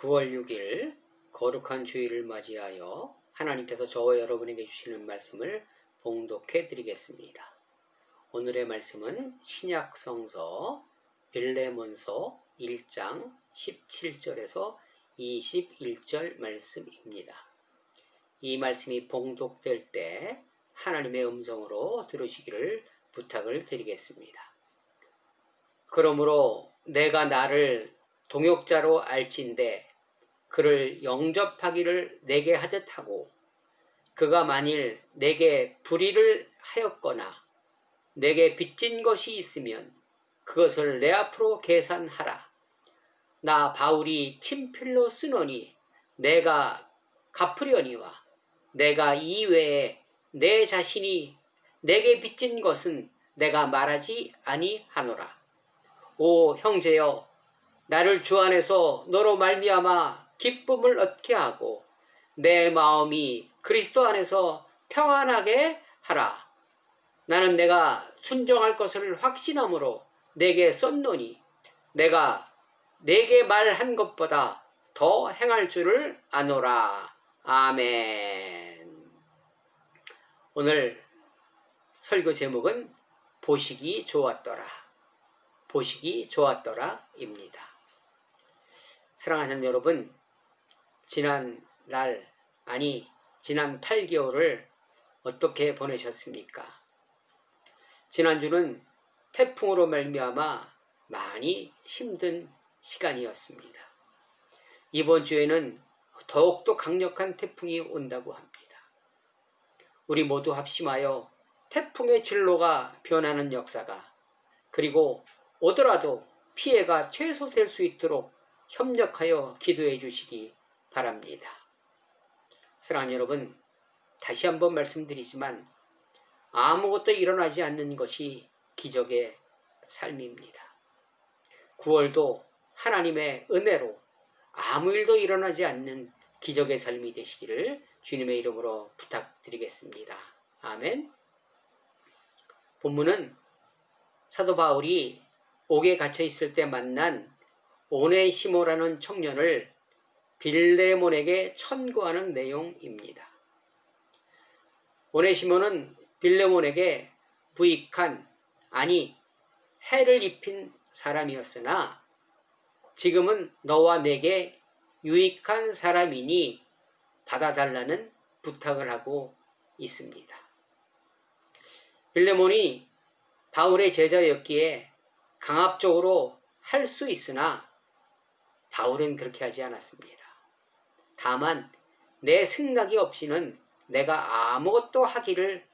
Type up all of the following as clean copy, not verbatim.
9월 6일 거룩한 주일을 맞이하여 하나님께서 저와 여러분에게 주시는 말씀을 봉독해 드리겠습니다. 오늘의 말씀은 신약성서 빌레몬서 1장 17절에서 21절 말씀입니다. 이 말씀이 봉독될 때 하나님의 음성으로 들으시기를 부탁을 드리겠습니다. 그러므로 내가 나를 동역자로 알진대 그를 영접하기를 내게 하듯 하고 그가 만일 내게 불의를 하였거나 내게 빚진 것이 있으면 그것을 내 앞으로 계산하라. 나 바울이 친필로 쓰노니 내가 갚으려니와 내가 이외에 내 자신이 내게 빚진 것은 내가 말하지 아니하노라. 오 형제여, 나를 주 안에서 너로 말미암아 기쁨을 얻게 하고 내 마음이 그리스도 안에서 평안하게 하라. 나는 내가 순종할 것을 확신함으로 내게 썼노니 내가 내게 말한 것보다 더 행할 줄을 아노라. 아멘. 오늘 설교 제목은 보시기 좋았더라. 보시기 좋았더라 입니다. 사랑하는 여러분, 지난 8개월을 어떻게 보내셨습니까? 지난주는 태풍으로 말미암아 많이 힘든 시간이었습니다. 이번 주에는 더욱더 강력한 태풍이 온다고 합니다. 우리 모두 합심하여 태풍의 진로가 변하는 역사가, 그리고 오더라도 피해가 최소될 수 있도록 협력하여 기도해 주시기 바랍니다. 사랑하는 여러분, 다시 한번 말씀드리지만 아무것도 일어나지 않는 것이 기적의 삶입니다. 9월도 하나님의 은혜로 아무 일도 일어나지 않는 기적의 삶이 되시기를 주님의 이름으로 부탁드리겠습니다. 아멘. 본문은 사도 바울이 옥에 갇혀 있을 때 만난 오네시모라는 청년을 빌레몬에게 천구하는 내용입니다. 오네시모는 빌레몬에게 부익한, 해를 입힌 사람이었으나 지금은 너와 내게 유익한 사람이니 받아달라는 부탁을 하고 있습니다. 빌레몬이 바울의 제자였기에 강압적으로 할 수 있으나 바울은 그렇게 하지 않았습니다. 다만 내 생각이 없이는 내가 아무것도 하기를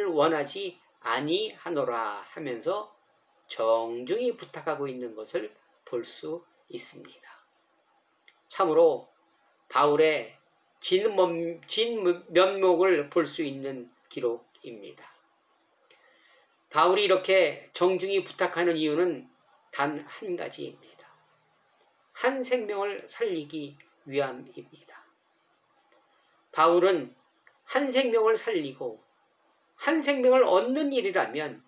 원하지 아니하노라 하면서 정중히 부탁하고 있는 것을 볼 수 있습니다. 참으로 바울의 진면목을 볼 수 있는 기록입니다. 바울이 이렇게 정중히 부탁하는 이유는 단 한 가지입니다. 한 생명을 살리기 위함입니다. 바울은 한 생명을 살리고 한 생명을 얻는 일이라면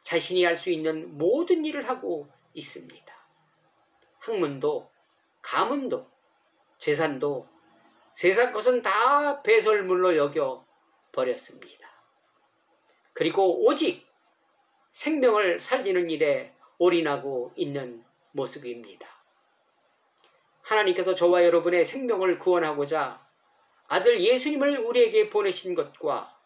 자신이 할 수 있는 모든 일을 하고 있습니다. 학문도, 가문도, 재산도, 세상 것은 다 배설물로 여겨 버렸습니다. 그리고 오직 생명을 살리는 일에 올인하고 있는 모습입니다. 하나님께서 저와 여러분의 생명을 구원하고자 아들 예수님을 우리에게 보내신 것과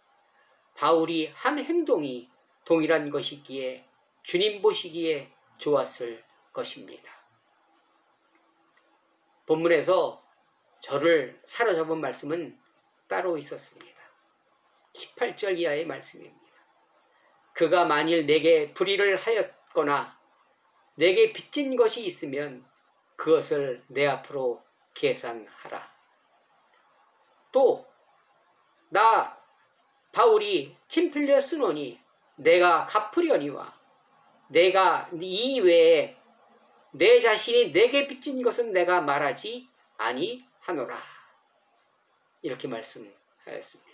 바울이 한 행동이 동일한 것이기에 주님 보시기에 좋았을 것입니다. 본문에서 저를 사로잡은 말씀은 따로 있었습니다. 18절 이하의 말씀입니다. 그가 만일 내게 불의를 하였거나 내게 빚진 것이 있으면 그것을 내 앞으로 계산하라. 또 나 바울이 친필로 쓰노니 내가 갚으려니와 내가 이외에 내 자신이 내게 빚진 것은 내가 말하지 아니하노라. 이렇게 말씀하였습니다.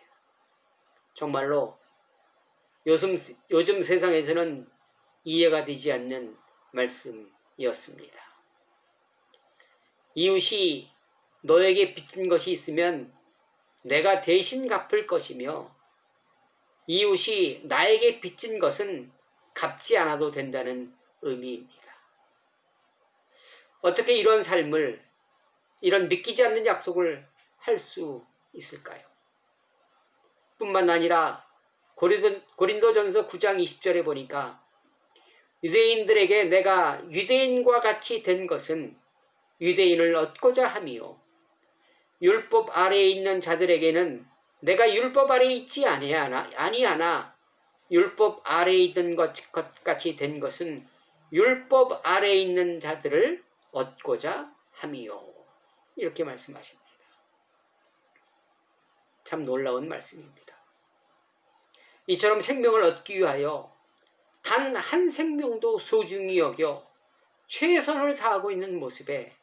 정말로 요즘 세상에서는 이해가 되지 않는 말씀이었습니다. 이웃이 너에게 빚진 것이 있으면 내가 대신 갚을 것이며 이웃이 나에게 빚진 것은 갚지 않아도 된다는 의미입니다. 어떻게 이런 삶을, 이런 믿기지 않는 약속을 할 수 있을까요? 뿐만 아니라 고린도전서 9장 20절에 보니까 유대인들에게 내가 유대인과 같이 된 것은 유대인을 얻고자 함이요 율법 아래에 있는 자들에게는 내가 율법 아래에 있지 아니하나 율법 아래에 있는 것 같이 된 것은 율법 아래에 있는 자들을 얻고자 함이요. 이렇게 말씀하십니다. 참 놀라운 말씀입니다. 이처럼 생명을 얻기 위하여 단 한 생명도 소중히 여겨 최선을 다하고 있는 모습에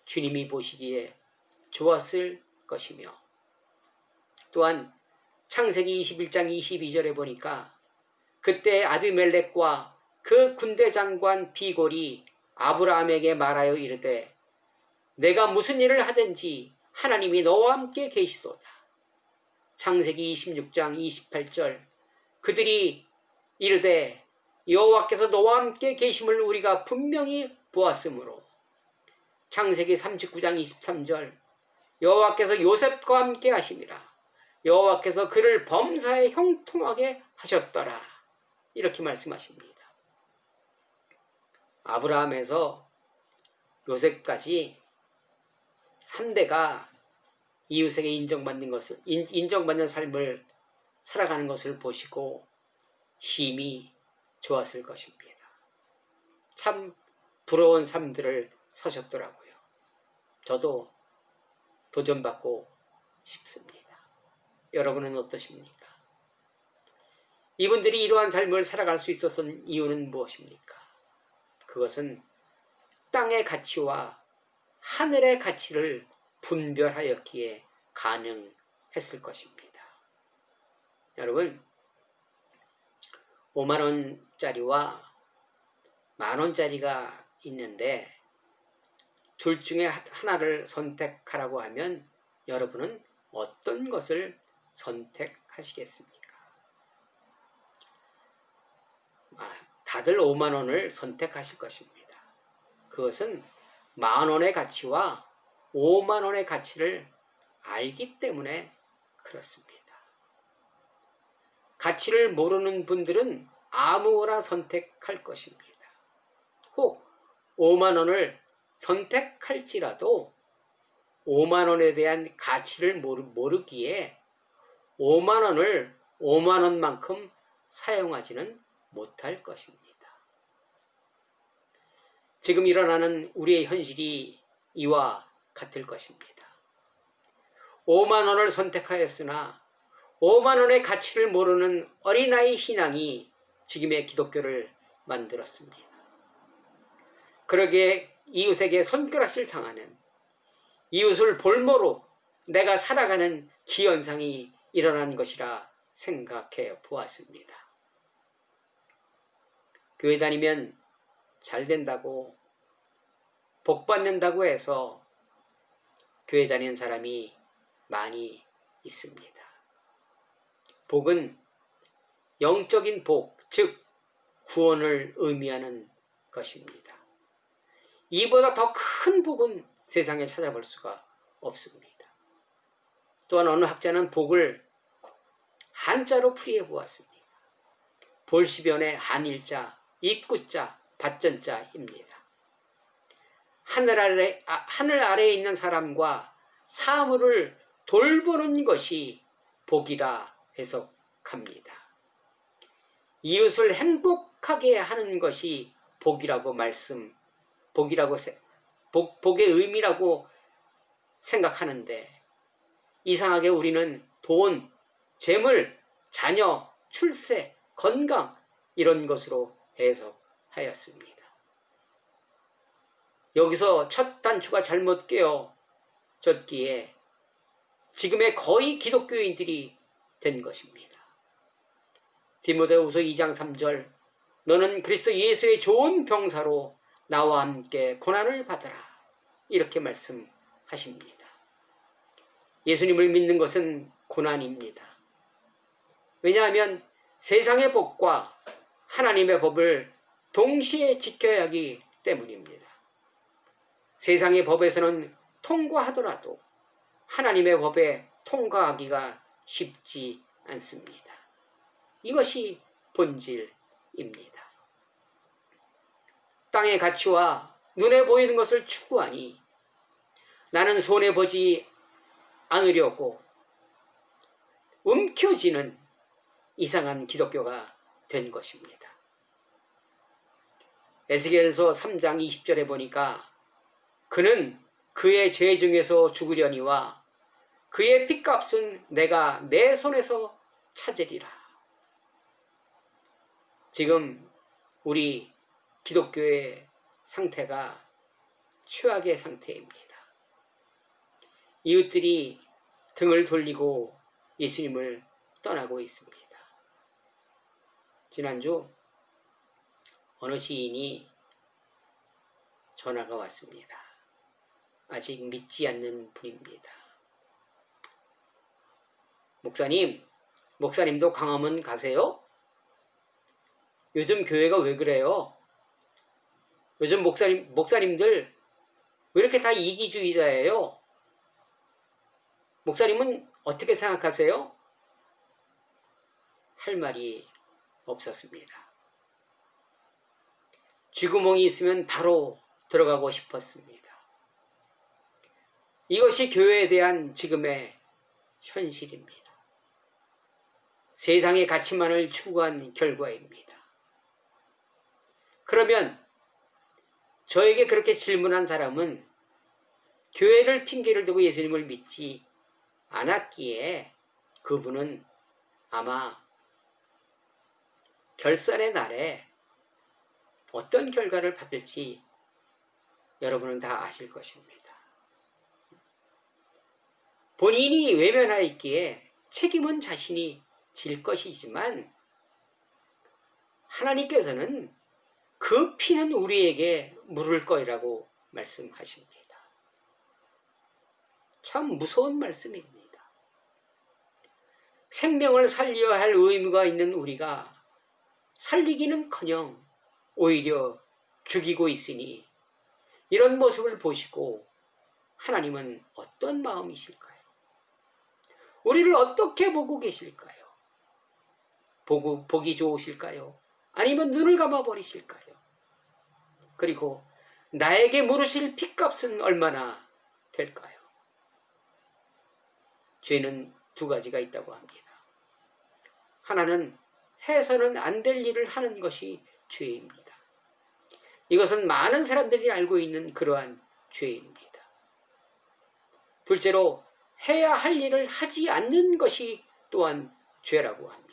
주님이 보시기에 좋았을 것이며 또한 창세기 21장 22절에 보니까 그때 아비멜렉과 그 군대 장관 비골이 아브라함에게 말하여 이르되 내가 무슨 일을 하든지 하나님이 너와 함께 계시도다. 창세기 26장 28절 그들이 이르되 여호와께서 너와 함께 계심을 우리가 분명히 보았으므로 창세기 39장 23절 여호와께서 요셉과 함께 하심이라 여호와께서 그를 범사에 형통하게 하셨더라. 이렇게 말씀하십니다. 아브라함에서 요셉까지 3대가 이웃에게 인정받는 삶을 살아가는 것을 보시고 심히 좋았을 것입니다. 참 부러운 삶들을 사셨더라고요. 저도 도전받고 싶습니다. 여러분은 어떠십니까? 이분들이 이러한 삶을 살아갈 수 있었던 이유는 무엇입니까? 그것은 땅의 가치와 하늘의 가치를 분별하였기에 가능했을 것입니다. 여러분, 5만원짜리와 만원짜리가 있는데 둘 중에 하나를 선택하라고 하면 여러분은 어떤 것을 선택하시겠습니까? 다들 5만원을 선택하실 것입니다. 그것은 만원의 가치와 5만원의 가치를 알기 때문에 그렇습니다. 가치를 모르는 분들은 아무거나 선택할 것입니다. 혹 5만원을 선택할지라도 5만원에 대한 가치를 모르기에 5만원을 5만원만큼 사용하지는 못할 것입니다. 지금 일어나는 우리의 현실이 이와 같을 것입니다. 5만원을 선택하였으나 5만원의 가치를 모르는 어린아이 신앙이 지금의 기독교를 만들었습니다. 그러기에 이웃에게 손가락질 당하는, 이웃을 볼모로 내가 살아가는 기현상이 일어난 것이라 생각해 보았습니다. 교회 다니면 잘 된다고, 복 받는다고 해서 교회 다니는 사람이 많이 있습니다. 복은 영적인 복, 즉 구원을 의미하는 것입니다. 이보다 더 큰 복은 세상에 찾아볼 수가 없습니다. 또한 어느 학자는 복을 한자로 풀이해 보았습니다. 볼시변의 한일자, 입구자, 밭전자입니다. 하늘 아래에 있는 사람과 사물을 돌보는 것이 복이라 해석합니다. 이웃을 행복하게 하는 것이 복의 의미라고 생각하는데 이상하게 우리는 돈, 재물, 자녀, 출세, 건강 이런 것으로 해석하였습니다. 여기서 첫 단추가 잘못 깨어졌기에 지금의 거의 기독교인들이 된 것입니다. 디모데후서 2장 3절 너는 그리스도 예수의 좋은 병사로 나와 함께 고난을 받으라. 이렇게 말씀하십니다. 예수님을 믿는 것은 고난입니다. 왜냐하면 세상의 법과 하나님의 법을 동시에 지켜야 하기 때문입니다. 세상의 법에서는 통과하더라도 하나님의 법에 통과하기가 쉽지 않습니다. 이것이 본질입니다. 땅의 가치와 눈에 보이는 것을 추구하니 나는 손해보지 않으려고 움켜쥐는 이상한 기독교가 된 것입니다. 에스겔서 3장 20절에 보니까 그는 그의 죄 중에서 죽으려니와 그의 핏값은 내가 내 손에서 찾으리라. 지금 우리 기독교의 상태가 최악의 상태입니다. 이웃들이 등을 돌리고 예수님을 떠나고 있습니다. 지난주 어느 시인이 전화가 왔습니다. 아직 믿지 않는 분입니다. 목사님도 광화문 가세요? 요즘 교회가 왜 그래요? 요즘 목사님들 왜 이렇게 다 이기주의자예요? 목사님은 어떻게 생각하세요? 할 말이 없었습니다. 쥐구멍이 있으면 바로 들어가고 싶었습니다. 이것이 교회에 대한 지금의 현실입니다. 세상의 가치만을 추구한 결과입니다. 그러면 저에게 그렇게 질문한 사람은 교회를 핑계를 대고 예수님을 믿지 않았기에 그분은 아마 결산의 날에 어떤 결과를 받을지 여러분은 다 아실 것입니다. 본인이 외면하였기에 책임은 자신이 질 것이지만 하나님께서는 그 피는 우리에게 물을 거라고 말씀하십니다. 참 무서운 말씀입니다. 생명을 살려야 할 의무가 있는 우리가 살리기는커녕 오히려 죽이고 있으니 이런 모습을 보시고 하나님은 어떤 마음이실까요? 우리를 어떻게 보고 계실까요? 보기 좋으실까요? 아니면 눈을 감아버리실까요? 그리고 나에게 물으실 핏값은 얼마나 될까요? 죄는 두 가지가 있다고 합니다. 하나는 해서는 안 될 일을 하는 것이 죄입니다. 이것은 많은 사람들이 알고 있는 그러한 죄입니다. 둘째로 해야 할 일을 하지 않는 것이 또한 죄라고 합니다.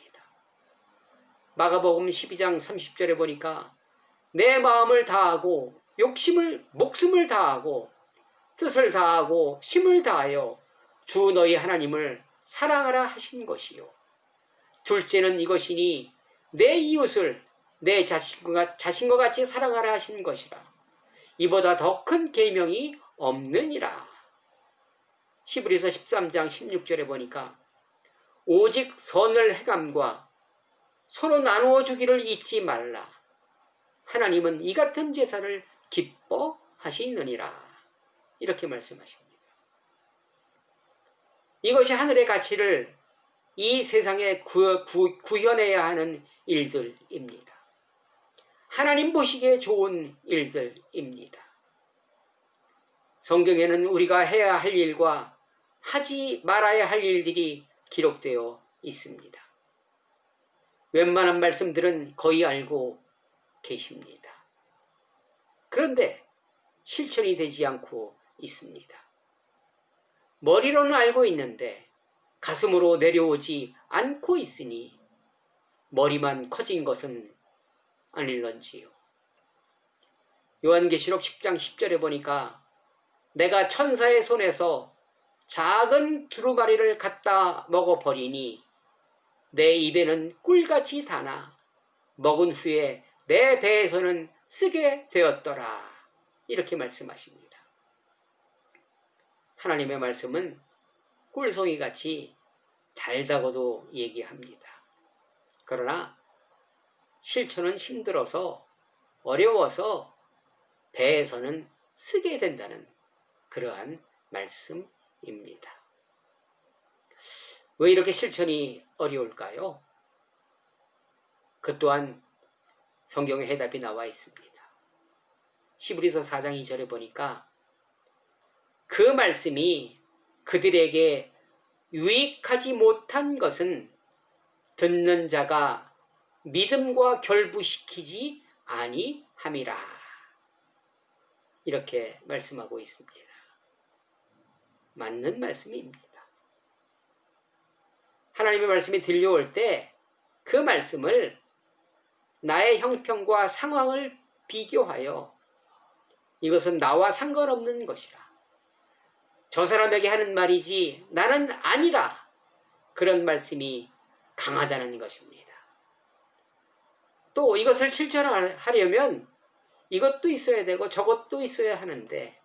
마가복음 12장 30절에 보니까 내 마음을 다하고 목숨을 다하고 뜻을 다하고 힘을 다하여 주 너희 하나님을 사랑하라 하신 것이요. 둘째는 이것이니 내 이웃을 내 자신과 같이 사랑하라 하신 것이라. 이보다 더 큰 계명이 없느니라. 히브리서 13장 16절에 보니까 오직 선을 행함과 서로 나누어 주기를 잊지 말라. 하나님은 이 같은 제사를 기뻐하시느니라. 이렇게 말씀하십니다. 이것이 하늘의 가치를 이 세상에 구현해야 하는 일들입니다. 하나님 보시기에 좋은 일들입니다. 성경에는 우리가 해야 할 일과 하지 말아야 할 일들이 기록되어 있습니다. 웬만한 말씀들은 거의 알고 계십니다. 그런데 실천이 되지 않고 있습니다. 머리로는 알고 있는데 가슴으로 내려오지 않고 있으니 머리만 커진 것은 아닐런지요. 요한계시록 10장 10절에 보니까 내가 천사의 손에서 작은 두루마리를 갖다 먹어버리니 내 입에는 꿀같이 다나 먹은 후에 내 배에서는 쓰게 되었더라. 이렇게 말씀하십니다. 하나님의 말씀은 꿀송이같이 달다고도 얘기합니다. 그러나 실천은 힘들어서 어려워서 배에서는 쓰게 된다는 그러한 말씀입니다. 왜 이렇게 실천이 어려울까요? 그 또한 성경에 해답이 나와 있습니다. 히브리서 4장 2절에 보니까 그 말씀이 그들에게 유익하지 못한 것은 듣는 자가 믿음과 결부시키지 아니함이라. 이렇게 말씀하고 있습니다. 맞는 말씀입니다. 하나님의 말씀이 들려올 때 그 말씀을 나의 형편과 상황을 비교하여 이것은 나와 상관없는 것이라. 저 사람에게 하는 말이지 나는 아니라. 그런 말씀이 강하다는 것입니다. 또 이것을 실천하려면 이것도 있어야 되고 저것도 있어야 하는데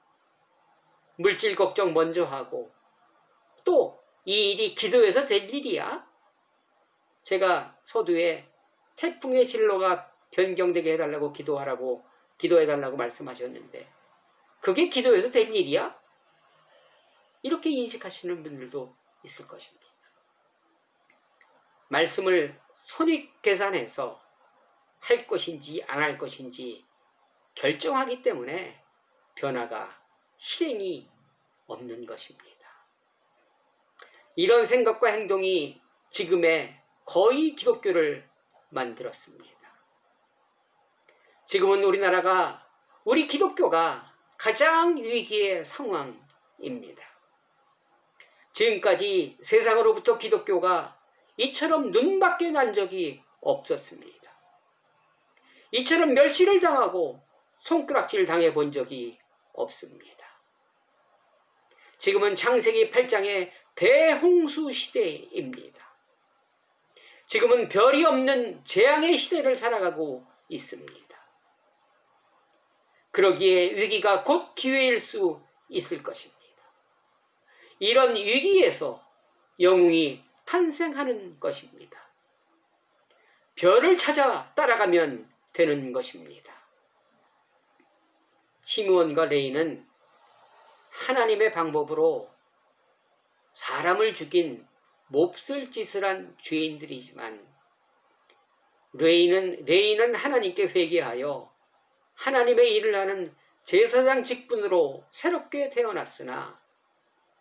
물질 걱정 먼저 하고 또 이 일이 기도해서 될 일이야? 제가 서두에 태풍의 진로가 변경되게 해달라고 기도해달라고 말씀하셨는데 그게 기도해서 될 일이야? 이렇게 인식하시는 분들도 있을 것입니다. 말씀을 손익계산해서 할 것인지 안 할 것인지 결정하기 때문에 변화가 실행이 없는 것입니다. 이런 생각과 행동이 지금의 거의 기독교를 만들었습니다. 지금은 우리 기독교가 가장 위기의 상황입니다. 지금까지 세상으로부터 기독교가 이처럼 눈밖에 난 적이 없었습니다. 이처럼 멸시를 당하고 손가락질 당해본 적이 없습니다. 지금은 창세기 8장의 대홍수 시대입니다. 지금은 별이 없는 재앙의 시대를 살아가고 있습니다. 그러기에 위기가 곧 기회일 수 있을 것입니다. 이런 위기에서 영웅이 탄생하는 것입니다. 별을 찾아 따라가면 되는 것입니다. 시므온과 레위는 하나님의 방법으로 사람을 죽인 몹쓸 짓을 한 죄인들이지만 레위는 하나님께 회개하여 하나님의 일을 하는 제사장 직분으로 새롭게 태어났으나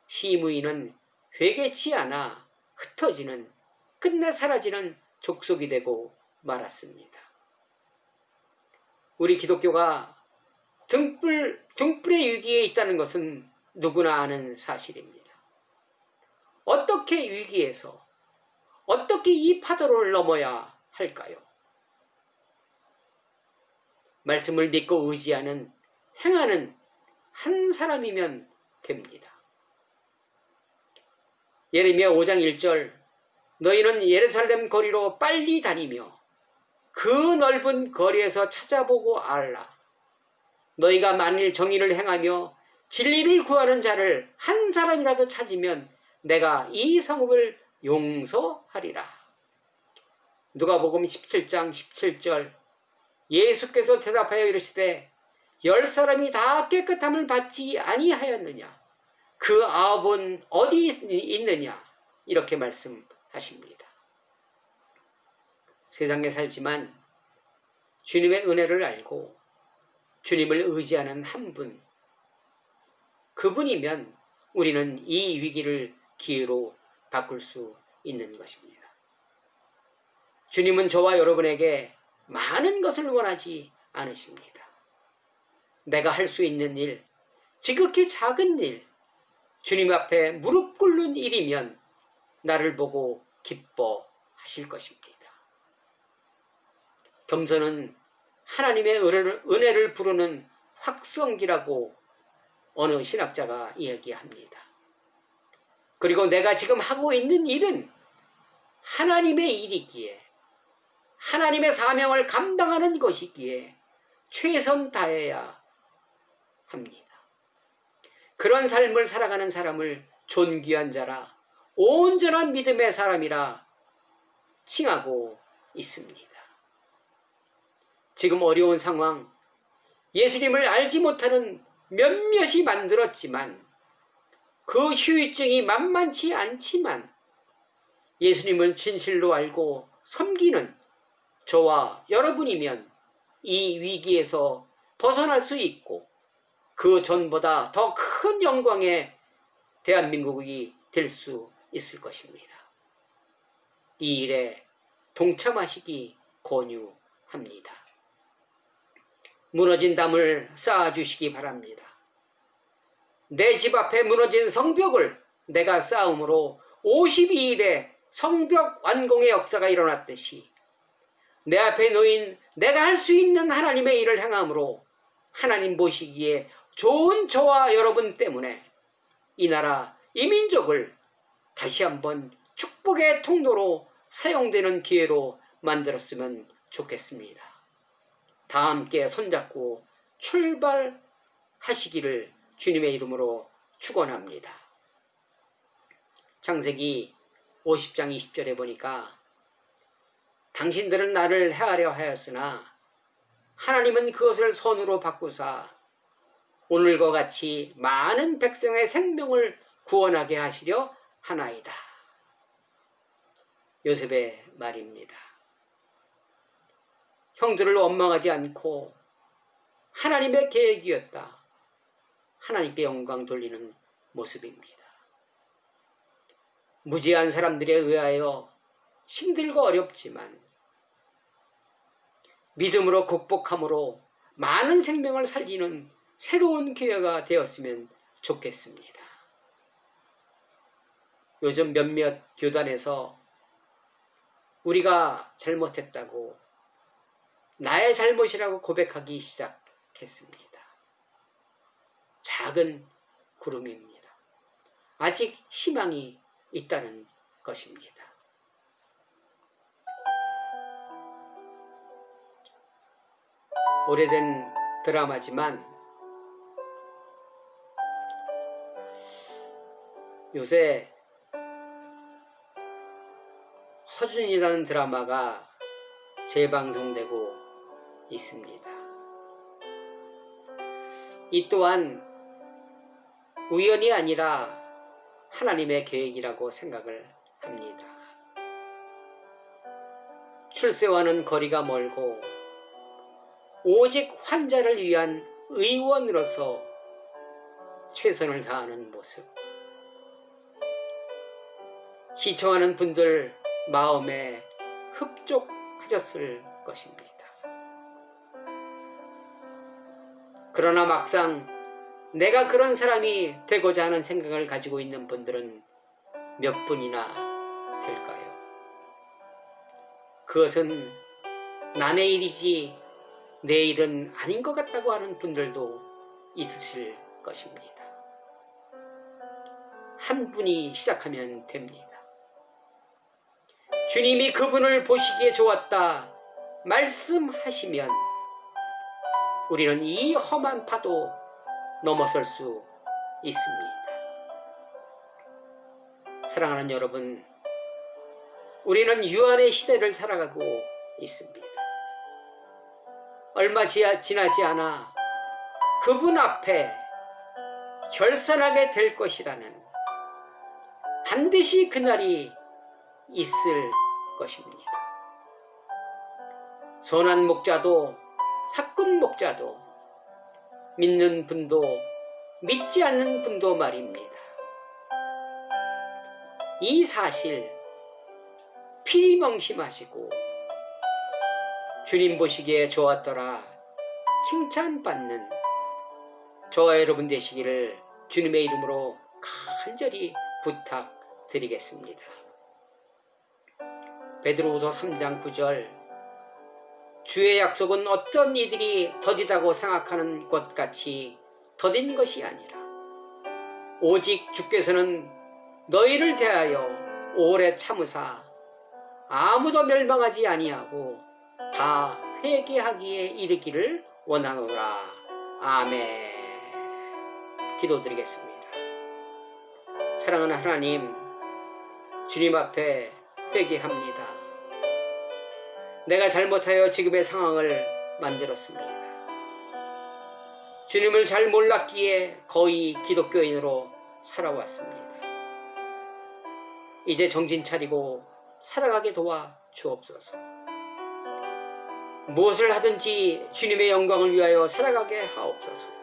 시므이는 회개치 않아 흩어지는 끝내 사라지는 족속이 되고 말았습니다. 우리 기독교가 등불의 위기에 있다는 것은 누구나 아는 사실입니다. 어떻게 위기에서 어떻게 이 파도를 넘어야 할까요? 말씀을 믿고 의지하는 행하는 한 사람이면 됩니다. 예레미야 5장 1절 너희는 예루살렘 거리로 빨리 다니며 그 넓은 거리에서 찾아보고 알라. 너희가 만일 정의를 행하며 진리를 구하는 자를 한 사람이라도 찾으면 내가 이 성읍을 용서하리라. 누가복음 17장 17절 예수께서 대답하여 이르시되 10사람이 다 깨끗함을 받지 아니하였느냐? 그 9은 어디 있느냐? 이렇게 말씀하십니다. 세상에 살지만 주님의 은혜를 알고 주님을 의지하는 한 분, 그분이면 우리는 이 위기를 기회로 바꿀 수 있는 것입니다. 주님은 저와 여러분에게 많은 것을 원하지 않으십니다. 내가 할 수 있는 일, 지극히 작은 일, 주님 앞에 무릎 꿇는 일이면 나를 보고 기뻐하실 것입니다. 겸손은 하나님의 은혜를 부르는 확성기라고 어느 신학자가 이야기합니다. 그리고 내가 지금 하고 있는 일은 하나님의 일이기에 하나님의 사명을 감당하는 것이기에 최선 다해야 합니다. 그런 삶을 살아가는 사람을 존귀한 자라 온전한 믿음의 사람이라 칭하고 있습니다. 지금 어려운 상황, 예수님을 알지 못하는 몇몇이 만들었지만 그 후유증이 만만치 않지만 예수님을 진실로 알고 섬기는 저와 여러분이면 이 위기에서 벗어날 수 있고 그 전보다 더 큰 영광의 대한민국이 될 수 있을 것입니다. 이 일에 동참하시기 권유합니다. 무너진 담을 쌓아주시기 바랍니다. 내 집 앞에 무너진 성벽을 내가 쌓음으로 52일에 성벽 완공의 역사가 일어났듯이 내 앞에 놓인 내가 할 수 있는 하나님의 일을 행함으로 하나님 보시기에 좋은 저와 여러분 때문에 이 나라, 이 민족을 다시 한번 축복의 통로로 사용되는 기회로 만들었으면 좋겠습니다. 다 함께 손잡고 출발하시기를 주님의 이름으로 축원합니다. 창세기 50장 20절에 보니까 당신들은 나를 해하려 하였으나 하나님은 그것을 선으로 바꾸사 오늘과 같이 많은 백성의 생명을 구원하게 하시려 하나이다. 요셉의 말입니다. 형들을 원망하지 않고 하나님의 계획이었다. 하나님께 영광 돌리는 모습입니다. 무지한 사람들에 의하여 힘들고 어렵지만 믿음으로 극복함으로 많은 생명을 살리는 새로운 기회가 되었으면 좋겠습니다. 요즘 몇몇 교단에서 우리가 잘못했다고 나의 잘못이라고 고백하기 시작했습니다. 작은 구름입니다. 아직 희망이 있다는 것입니다. 오래된 드라마지만 요새 허준이라는 드라마가 재방송되고 있습니다. 이 또한 우연이 아니라 하나님의 계획이라고 생각을 합니다. 출세와는 거리가 멀고 오직 환자를 위한 의원으로서 최선을 다하는 모습, 희청하는 분들 마음에 흡족하셨을 것입니다. 그러나 막상 내가 그런 사람이 되고자 하는 생각을 가지고 있는 분들은 몇 분이나 될까요? 그것은 남의 일이지 내 일은 아닌 것 같다고 하는 분들도 있으실 것입니다. 한 분이 시작하면 됩니다. 주님이 그분을 보시기에 좋았다 말씀하시면 우리는 이 험한 파도 넘어설 수 있습니다. 사랑하는 여러분, 우리는 유한의 시대를 살아가고 있습니다. 얼마 지나지 않아 그분 앞에 결산하게 될 것이라는 반드시 그날이 있을 것입니다. 선한 목자도 사꾼 목자도 믿는 분도 믿지 않는 분도 말입니다. 이 사실 피리멍심하시고 주님 보시기에 좋았더라 칭찬받는 저와 여러분 되시기를 주님의 이름으로 간절히 부탁드리겠습니다. 베드로후서 3장 9절 주의 약속은 어떤 이들이 더디다고 생각하는 것 같이 더딘 것이 아니라 오직 주께서는 너희를 대하여 오래 참으사 아무도 멸망하지 아니하고 다 회개하기에 이르기를 원하노라. 아멘. 기도드리겠습니다. 사랑하는 하나님, 주님 앞에 회개합니다. 내가 잘못하여 지금의 상황을 만들었습니다. 주님을 잘 몰랐기에 거의 기독교인으로 살아왔습니다. 이제 정신 차리고 살아가게 도와 주옵소서. 무엇을 하든지 주님의 영광을 위하여 살아가게 하옵소서.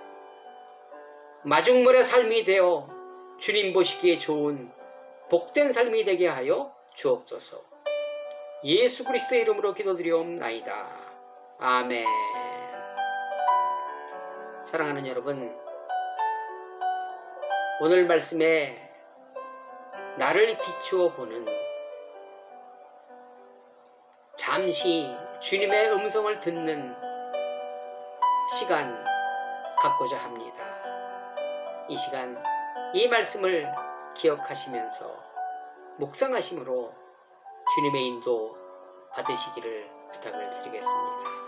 마중물의 삶이 되어 주님 보시기에 좋은 복된 삶이 되게 하여 주옵소서. 예수 그리스도의 이름으로 기도드리옵나이다. 아멘. 사랑하는 여러분, 오늘 말씀에 나를 비추어 보는, 잠시 주님의 음성을 듣는 시간 갖고자 합니다. 이 시간 이 말씀을 기억하시면서 묵상하심으로 주님의 인도 받으시기를 부탁을 드리겠습니다.